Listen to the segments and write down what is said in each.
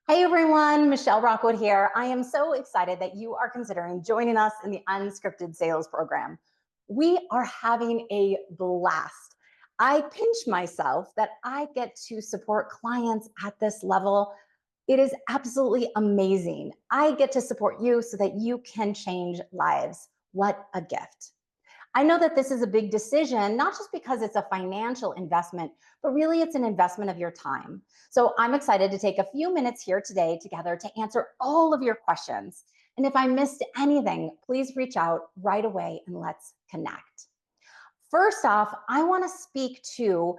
Hey everyone, Michelle Rockwood here. I am so excited that you are considering joining us in the Unscripted Sales Program. We are having a blast. I pinch myself that I get to support clients at this level. It is absolutely amazing. I get to support you so that you can change lives. What a gift. I know that this is a big decision, not just because it's a financial investment, but really it's an investment of your time. So I'm excited to take a few minutes here today together to answer all of your questions. And if I missed anything, please reach out right away and let's connect. First off, I want to speak to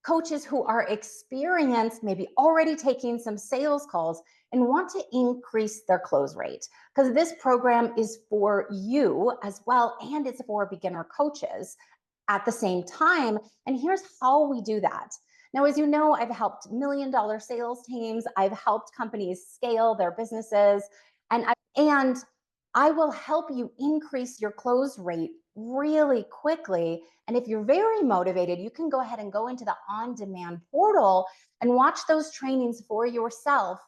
coaches who are experienced, maybe already taking some sales calls and want to increase their close rate, because this program is for you as well, and it's for beginner coaches at the same time. And here's how we do that. Now, as you know, I've helped $1 million sales teams. I've helped companies scale their businesses, and I will help you increase your close rate really quickly. And if you're very motivated, you can go ahead and go into the on-demand portal and watch those trainings for yourself,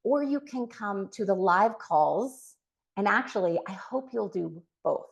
or you can come to the live calls. And actually, I hope you'll do both.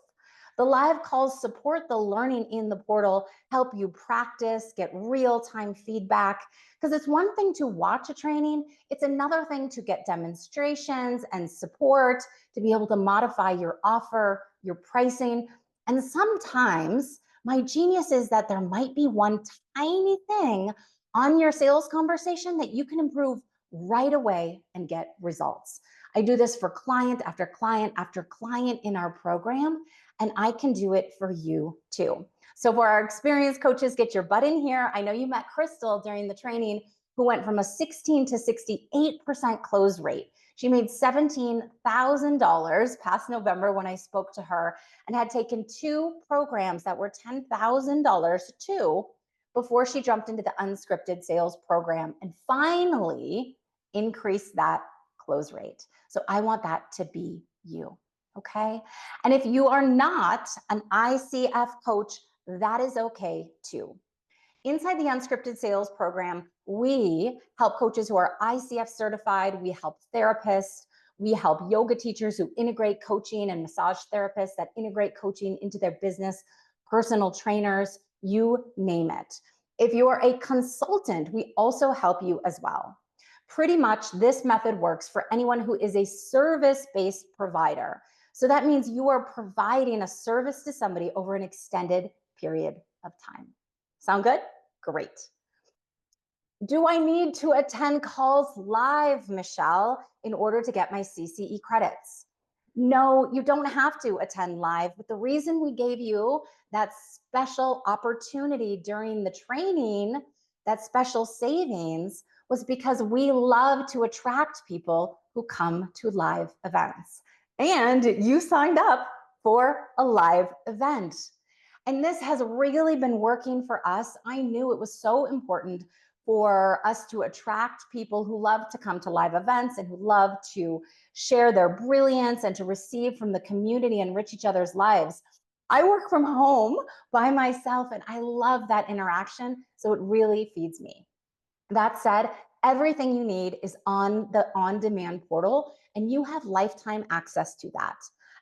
The live calls support the learning in the portal, help you practice, get real-time feedback. Because it's one thing to watch a training, it's another thing to get demonstrations and support, to be able to modify your offer, your pricing. And sometimes my genius is that there might be one tiny thing on your sales conversation that you can improve right away and get results. I do this for client after client after client in our program, and I can do it for you too. So for our experienced coaches, get your butt in here. I know you met Crystal during the training, who went from a 16 to 68% close rate. She made $17,000 past November when I spoke to her, and had taken 2 programs that were $10,000 too before she jumped into the Unscripted Sales Program and finally increased that close rate. So I want that to be you. Okay. And if you are not an ICF coach, that is okay too. Inside the Unscripted Sales Program, we help coaches who are ICF certified. We help therapists. We help yoga teachers who integrate coaching, and massage therapists that integrate coaching into their business, personal trainers, you name it. If you are a consultant, we also help you as well. Pretty much this method works for anyone who is a service-based provider. So that means you are providing a service to somebody over an extended period of time. Sound good? Great. Do I need to attend calls live, Michelle, in order to get my CCE credits? No, you don't have to attend live, but the reason we gave you that special opportunity during the training, that special savings, was because we love to attract people who come to live events. And you signed up for a live event. And this has really been working for us. I knew it was so important for us to attract people who love to come to live events and who love to share their brilliance and to receive from the community and enrich each other's lives. I work from home by myself, and I love that interaction, so it really feeds me. That said, everything you need is on the on-demand portal, and you have lifetime access to that.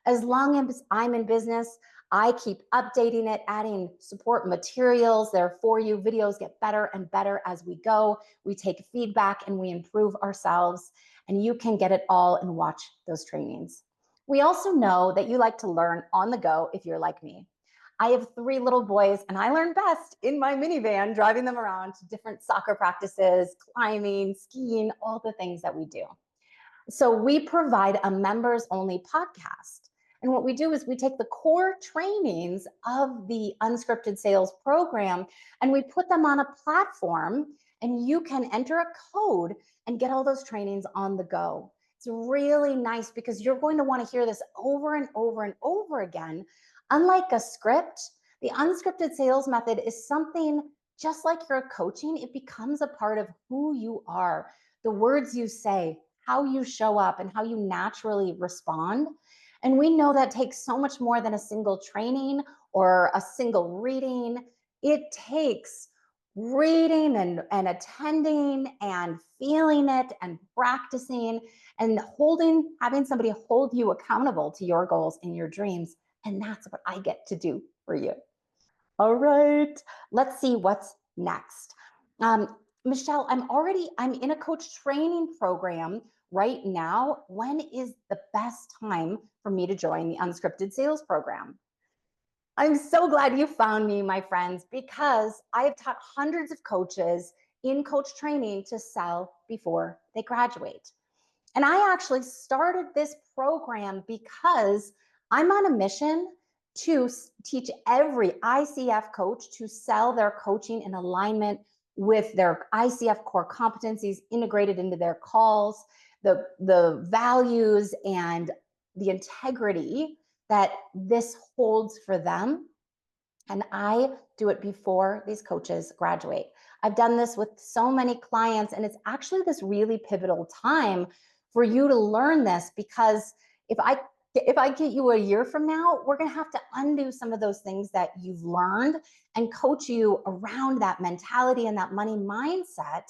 As long as I'm in business, I keep updating it, adding support materials there for you. Videos get better and better as we go. We take feedback and we improve ourselves, and you can get it all and watch those trainings. We also know that you like to learn on the go if you're like me. I have 3 little boys, and I learn best in my minivan, driving them around to different soccer practices, climbing, skiing, all the things that we do. So we provide a members only podcast. And what we do is we take the core trainings of the Unscripted Sales Program and we put them on a platform, and you can enter a code and get all those trainings on the go. It's really nice because you're going to want to hear this over and over and over again. Unlike a script, the unscripted sales method is something just like your coaching. It becomes a part of who you are, the words you say, how you show up, and how you naturally respond. And we know that takes so much more than a single training or a single reading. It takes reading and attending and feeling it and practicing and having somebody hold you accountable to your goals and your dreams. And that's what I get to do for you. All right, let's see what's next. Michelle, I'm in a coach training program right now. When is the best time for me to join the Unscripted Sales Program? I'm so glad you found me, my friends, because I have taught hundreds of coaches in coach training to sell before they graduate. And I actually started this program because I'm on a mission to teach every ICF coach to sell their coaching in alignment with their ICF core competencies integrated into their calls, the values and the integrity that this holds for them. And I do it before these coaches graduate. I've done this with so many clients, and it's actually this really pivotal time for you to learn this, because if I get you a year from now, we're going to have to undo some of those things that you've learned and coach you around that mentality and that money mindset.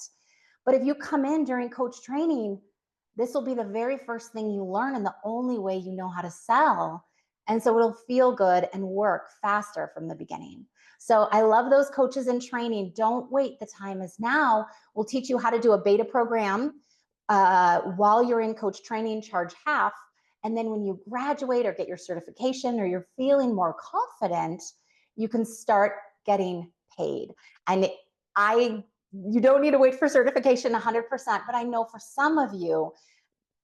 But if you come in during coach training, this will be the very first thing you learn and the only way you know how to sell. And so it'll feel good and work faster from the beginning. So I love those coaches in training. Don't wait. The time is now. We'll teach you how to do a beta program while you're in coach training, charge half. And then when you graduate or get your certification or you're feeling more confident, you can start getting paid. And you don't need to wait for certification 100%, but I know for some of you,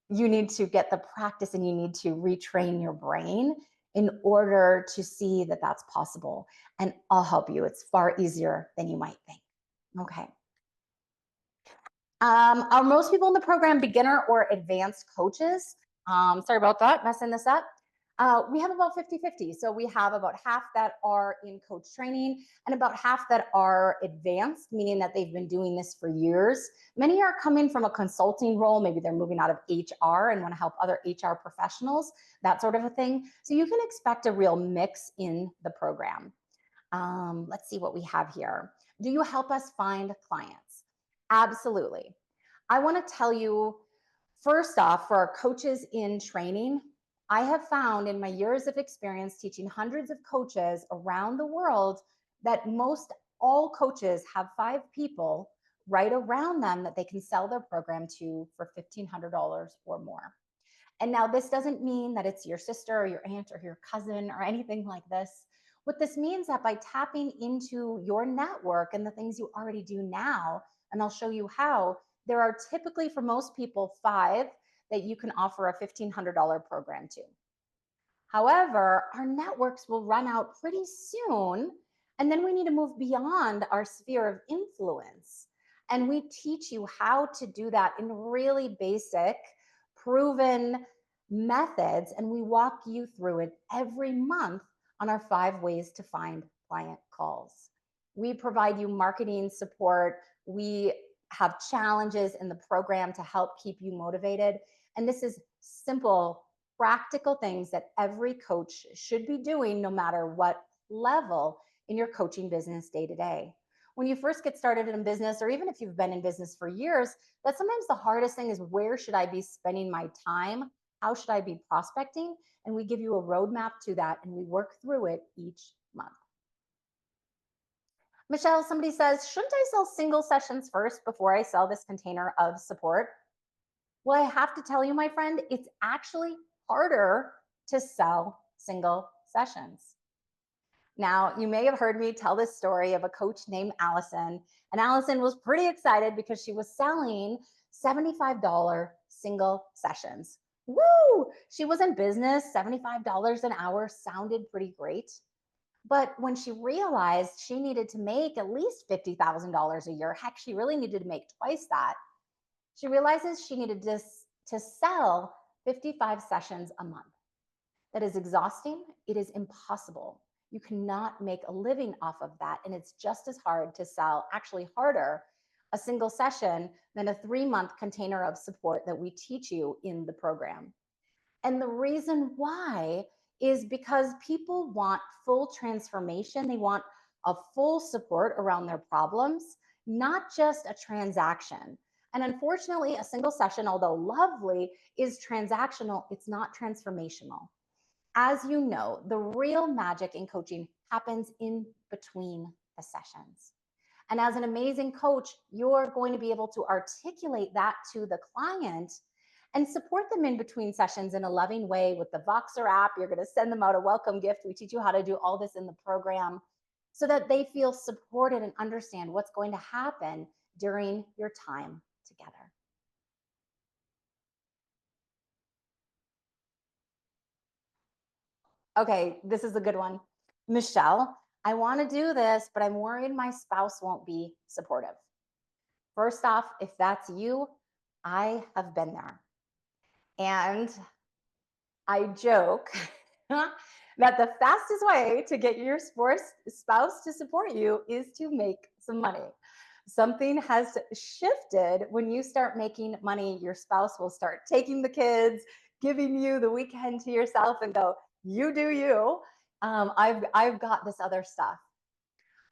you need to get the practice and you need to retrain your brain in order to see that that's possible. And I'll help you. It's far easier than you might think. Okay. Are most people in the program beginner or advanced coaches? Sorry about that, messing this up. We have about 50-50. So we have about half that are in coach training and about half that are advanced, meaning that they've been doing this for years. Many are coming from a consulting role. Maybe they're moving out of HR and want to help other HR professionals, that sort of a thing. So you can expect a real mix in the program. Let's see what we have here. Do you help us find clients? Absolutely. I want to tell you, first off, for our coaches in training, I have found in my years of experience teaching hundreds of coaches around the world that most all coaches have 5 people right around them that they can sell their program to for $1,500 or more. And now this doesn't mean that it's your sister or your aunt or your cousin or anything like this. What this means that by tapping into your network and the things you already do now, and I'll show you how, there are typically for most people 5 that you can offer a $1,500 program to. However, our networks will run out pretty soon, and then we need to move beyond our sphere of influence. And we teach you how to do that in really basic, proven methods, and we walk you through it every month on our 5 ways to find client calls. We provide you marketing support. We have challenges in the program to help keep you motivated. And this is simple, practical things that every coach should be doing no matter what level in your coaching business day to day. When you first get started in business, or even if you've been in business for years, that's sometimes the hardest thing is, where should I be spending my time? How should I be prospecting? And we give you a roadmap to that, and we work through it each month. Michelle, somebody says, shouldn't I sell single sessions first before I sell this container of support? Well, I have to tell you, my friend, it's actually harder to sell single sessions. Now, you may have heard me tell this story of a coach named Allison, and Allison was pretty excited because she was selling $75 single sessions. Woo! She was in business, $75 an hour sounded pretty great. But when she realized she needed to make at least $50,000 a year, heck, she really needed to make twice that. She realizes she needed to sell 55 sessions a month. That is exhausting. It is impossible. You cannot make a living off of that. And it's just as hard to sell, actually harder, a single session than a 3-month container of support that we teach you in the program. And the reason why is because people want full transformation. They want a full support around their problems, not just a transaction. And unfortunately, a single session, although lovely, is transactional, it's not transformational. As you know, the real magic in coaching happens in between the sessions. And as an amazing coach, you're going to be able to articulate that to the client and support them in between sessions in a loving way with the Voxer app. You're going to send them out a welcome gift. We teach you how to do all this in the program so that they feel supported and understand what's going to happen during your time together. Okay, this is a good one. Michelle, I want to do this, but I'm worried my spouse won't be supportive. First off, if that's you, I have been there. And I joke that the fastest way to get your spouse to support you is to make some money. Something has shifted when you start making money. Your spouse will start taking the kids, giving you the weekend to yourself, and go, "You do you. I've got this other stuff."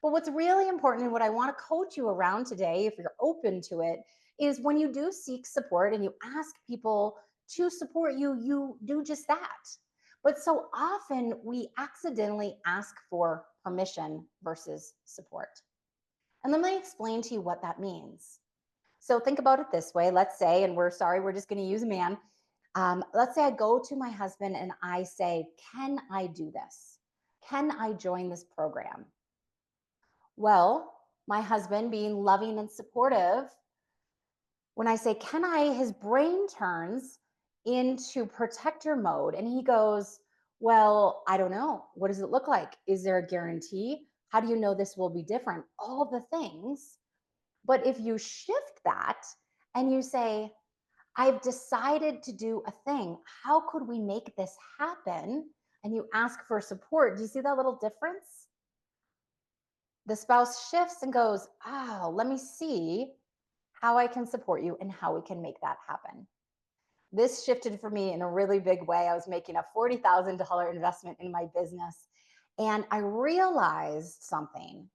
But what's really important and what I want to coach you around today, if you're open to it, is when you do seek support and you ask people to support you, you do just that. But so often we accidentally ask for permission versus support. And let me explain to you what that means. So think about it this way. Let's say, and we're sorry, we're just going to use a man. Let's say I go to my husband and I say, "Can I do this? Can I join this program?" Well, my husband, being loving and supportive, when I say, "Can I?" his brain turns into protector mode and he goes, "Well, I don't know. What does it look like? Is there a guarantee? How do you know this will be different?" All the things. But if you shift that and you say, "I've decided to do a thing. How could we make this happen?" and you ask for support, do you see that little difference? The spouse shifts and goes, "Oh, let me see how I can support you and how we can make that happen." This shifted for me in a really big way. I was making a $40,000 investment in my business, and I realized something.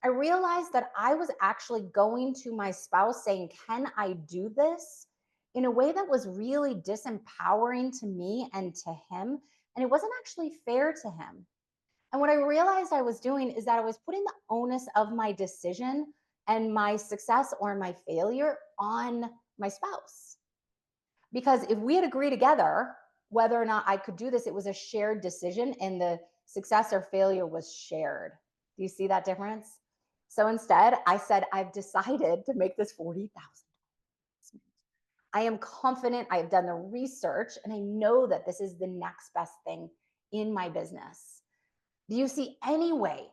I realized that I was actually going to my spouse saying, "Can I do this?" in a way that was really disempowering to me and to him. And it wasn't actually fair to him. And what I realized I was doing is that I was putting the onus of my decision and my success or my failure on my spouse. Because if we had agreed together whether or not I could do this, it was a shared decision and the success or failure was shared. Do you see that difference? So instead, I said, "I've decided to make this 40,000. I am confident, I have done the research, and I know that this is the next best thing in my business. Do you see any way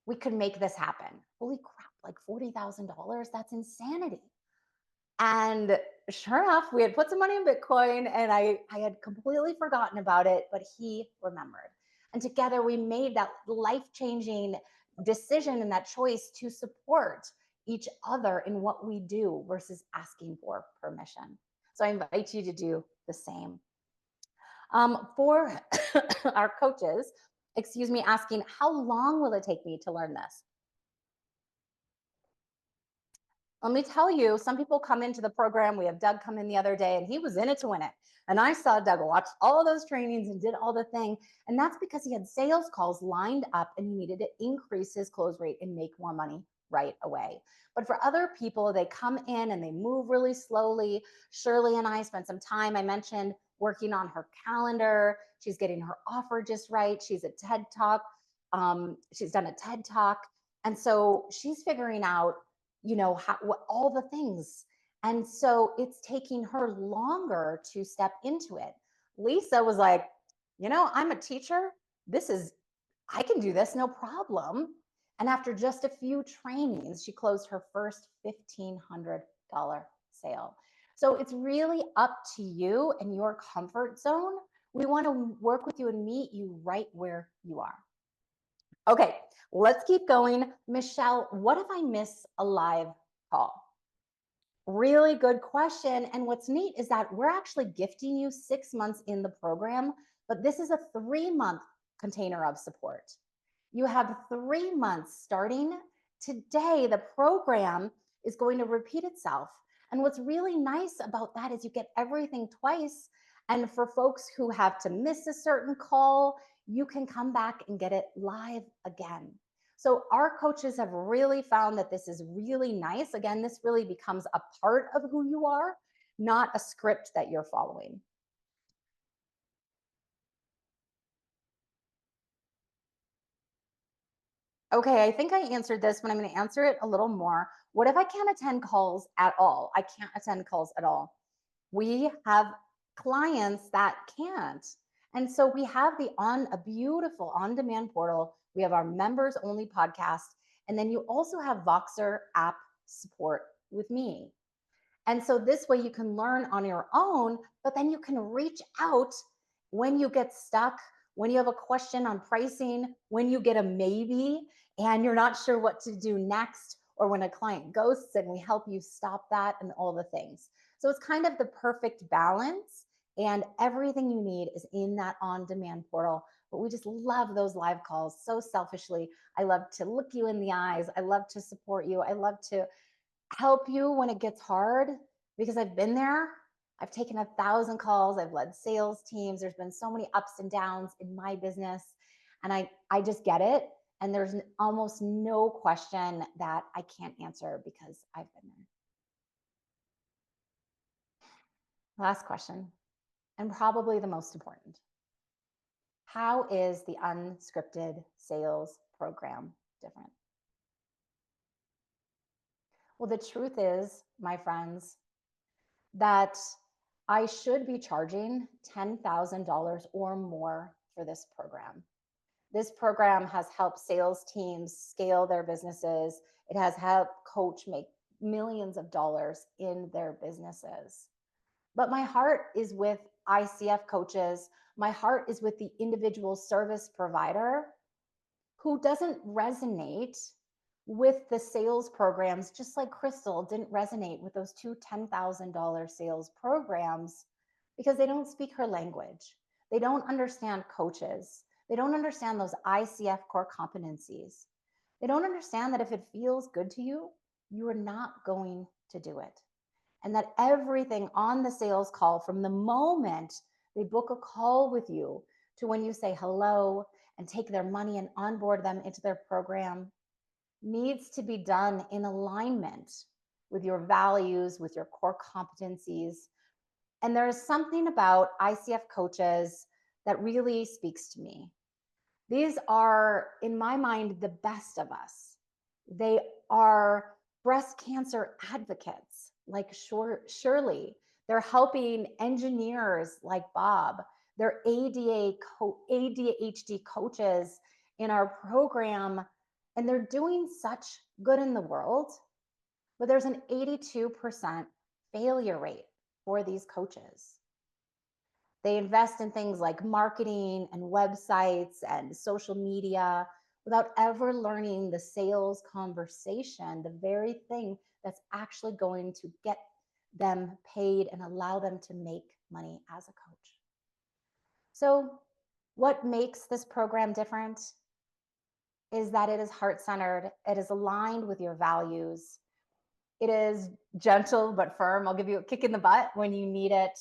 we could make this happen?" Holy crap, like $40,000? That's insanity. And sure enough, we had put some money in Bitcoin and I had completely forgotten about it, but he remembered. And together we made that life changing decision and that choice to support each other in what we do versus asking for permission. So I invite you to do the same. For our coaches, excuse me, asking, "How long will it take me to learn this?" Let me tell you, some people come into the program. We have Doug come in the other day, and he was in it to win it. And I saw Doug watch all of those trainings and did all the thing. And that's because he had sales calls lined up and he needed to increase his close rate and make more money right away. But for other people, they come in and they move really slowly. Shirley and I spent some time, I mentioned, working on her calendar. She's getting her offer just right. She's a TED Talk. She's done a TED Talk. And so she's figuring out what all the things. And so it's taking her longer to step into it. Lisa was like, "I'm a teacher. I can do this, no problem." And after just a few trainings, she closed her first $1,500 sale. So it's really up to you and your comfort zone. We want to work with you and meet you right where you are. Okay, let's keep going. Michelle, what if I miss a live call? Really good question. And what's neat is that we're actually gifting you 6 months in the program, but this is a 3-month container of support. You have 3 months starting today. The program is going to repeat itself. And what's really nice about that is you get everything twice. And for folks who have to miss a certain call, you can come back and get it live again. So our coaches have really found that this is really nice. Again, this really becomes a part of who you are, not a script that you're following. Okay, I think I answered this, but I'm going to answer it a little more. What if I can't attend calls at all? I can't attend calls at all. We have clients that can't. And so we have a beautiful on-demand portal. We have our members only podcast. And then you also have Voxer app support with me. And so this way you can learn on your own, but then you can reach out when you get stuck, when you have a question on pricing, when you get a maybe and you're not sure what to do next, or when a client ghosts and we help you stop that and all the things. So it's kind of the perfect balance, and everything you need is in that on-demand portal. But we just love those live calls so selfishly. I love to look you in the eyes. I love to support you. I love to help you when it gets hard because I've been there. I've taken 1,000 calls. I've led sales teams. There's been so many ups and downs in my business. And I just get it. And there's almost no question that I can't answer because I've been there. Last question, and probably the most important. How is the unscripted sales program different? Well, the truth is, my friends, that I should be charging $10,000 or more for this program. This program has helped sales teams scale their businesses. It has helped coach make millions of dollars in their businesses. But my heart is with ICF coaches. My heart is with the individual service provider who doesn't resonate with the sales programs, just like Crystal didn't resonate with those two $10,000 sales programs because they don't speak her language. They don't understand coaches. They don't understand those ICF core competencies. They don't understand that if it feels good to you, you are not going to do it. And that everything on the sales call, from the moment they book a call with you to when you say hello and take their money and onboard them into their program, needs to be done in alignment with your values, with your core competencies. And there is something about ICF coaches that really speaks to me. These are, in my mind, the best of us. They are breast cancer advocates like Shirley. They're helping engineers like Bob. They're ADHD coaches in our program, and they're doing such good in the world. But there's an 82% failure rate for these coaches. They invest in things like marketing and websites and social media without ever learning the sales conversation, the very thing that's actually going to get them paid and allow them to make money as a coach. So, what makes this program different is that it is heart-centered, it is aligned with your values, it is gentle but firm. I'll give you a kick in the butt when you need it.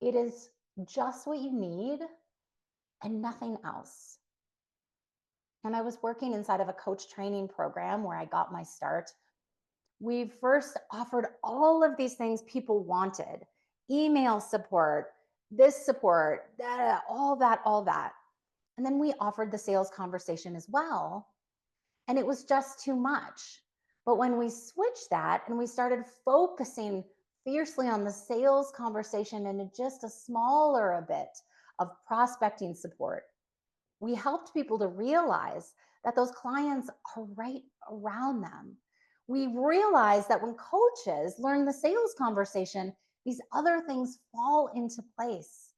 It is just what you need and nothing else. And I was working inside of a coach training program where I got my start. We first offered all of these things people wanted: email support, this support, all that, all that. And then we offered the sales conversation as well. And it was just too much. But when we switched that and we started focusing fiercely on the sales conversation and just a smaller a bit of prospecting support, we helped people to realize that those clients are right around them. We realized that when coaches learn the sales conversation, these other things fall into place.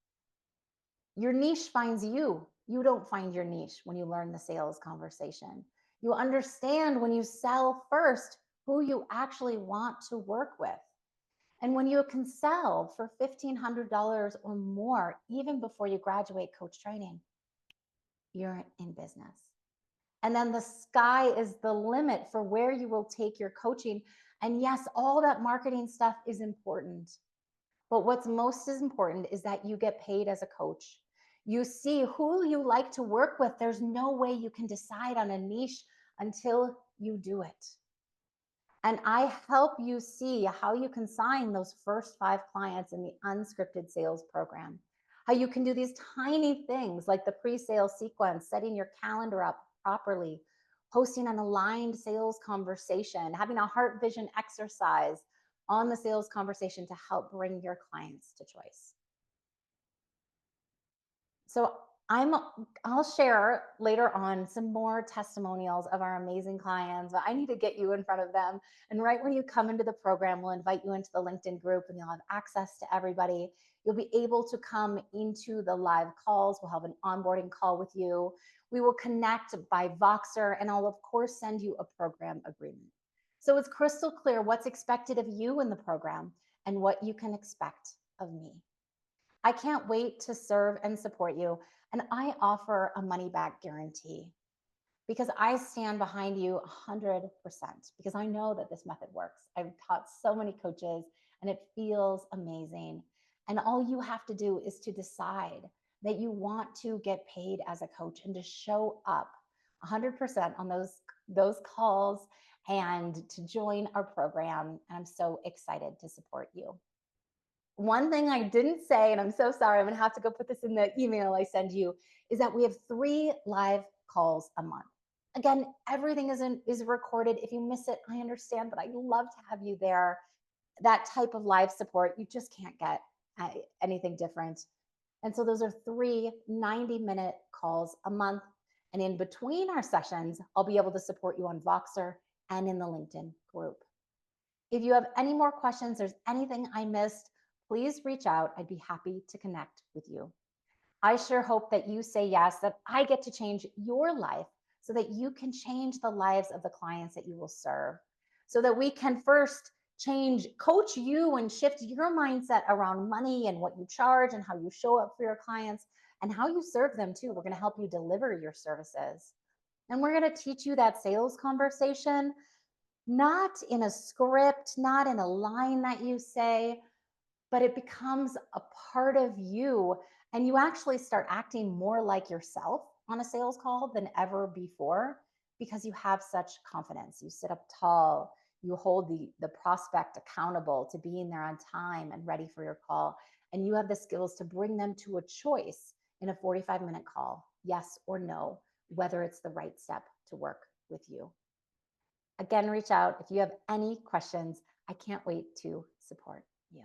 Your niche finds you. You don't find your niche when you learn the sales conversation. You understand when you sell first who you actually want to work with. And when you can sell for $1,500 or more, even before you graduate coach training, you're in business. And then the sky is the limit for where you will take your coaching. And yes, all that marketing stuff is important. But what's most important is that you get paid as a coach. You see who you like to work with. There's no way you can decide on a niche until you do it. And I help you see how you can sign those first 5 clients in the unscripted sales program. How you can do these tiny things like the pre-sale sequence, setting your calendar up properly, hosting an aligned sales conversation, having a heart vision exercise on the sales conversation to help bring your clients to choice. So I'll share later on some more testimonials of our amazing clients, but I need to get you in front of them. And right when you come into the program, we'll invite you into the LinkedIn group and you'll have access to everybody. You'll be able to come into the live calls. We'll have an onboarding call with you. We will connect by Voxer, and I'll of course send you a program agreement. So it's crystal clear what's expected of you in the program and what you can expect of me. I can't wait to serve and support you. And I offer a money back guarantee because I stand behind you 100% because I know that this method works. I've taught so many coaches and it feels amazing. And all you have to do is to decide that you want to get paid as a coach and to show up 100% on those calls and to join our program. And I'm so excited to support you. One thing I didn't say, and I'm so sorry, I'm gonna have to go put this in the email I send you, is that we have 3 live calls a month. Again, everything is recorded. If you miss it, I understand, but I'd love to have you there. That type of live support, you just can't get anything different. And so those are 3 90-minute calls a month. And in between our sessions, I'll be able to support you on Voxer and in the LinkedIn group. If you have any more questions, there's anything I missed, please reach out. I'd be happy to connect with you. I sure hope that you say yes, that I get to change your life so that you can change the lives of the clients that you will serve, so that we can first coach you and shift your mindset around money and what you charge and how you show up for your clients and how you serve them too. We're going to help you deliver your services. And we're going to teach you that sales conversation, not in a script, not in a line that you say, but it becomes a part of you. And you actually start acting more like yourself on a sales call than ever before because you have such confidence. You sit up tall, you hold the prospect accountable to being there on time and ready for your call. And you have the skills to bring them to a choice in a 45-minute call, yes or no, whether it's the right step to work with you. Again, reach out if you have any questions. I can't wait to support you.